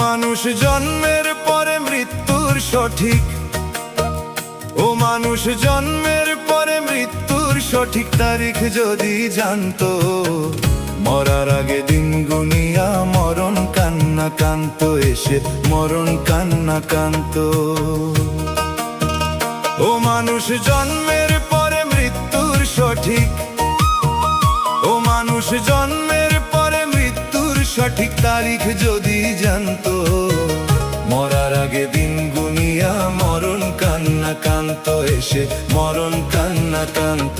মানুষ জন্মের পরে মৃত্যুর সঠিক, ও মানুষ জন্মের পরে মৃত্যুর সঠিক তারিখ যদি জানতো, মরার আগে দিন গুনিয়া মরণ কান্না কান্ত, এসে মরণ কান্না কান্ত। ও মানুষ জন্মের পরে মৃত্যুর সঠিক, ও মানুষ জন্মের পরে মৃত্যুর সঠিক তারিখ যদি জানতো, মরার আগে দিন গুনিয়া মরণ কান্না কান্ত, এসে মরণ কান্না কান্ত।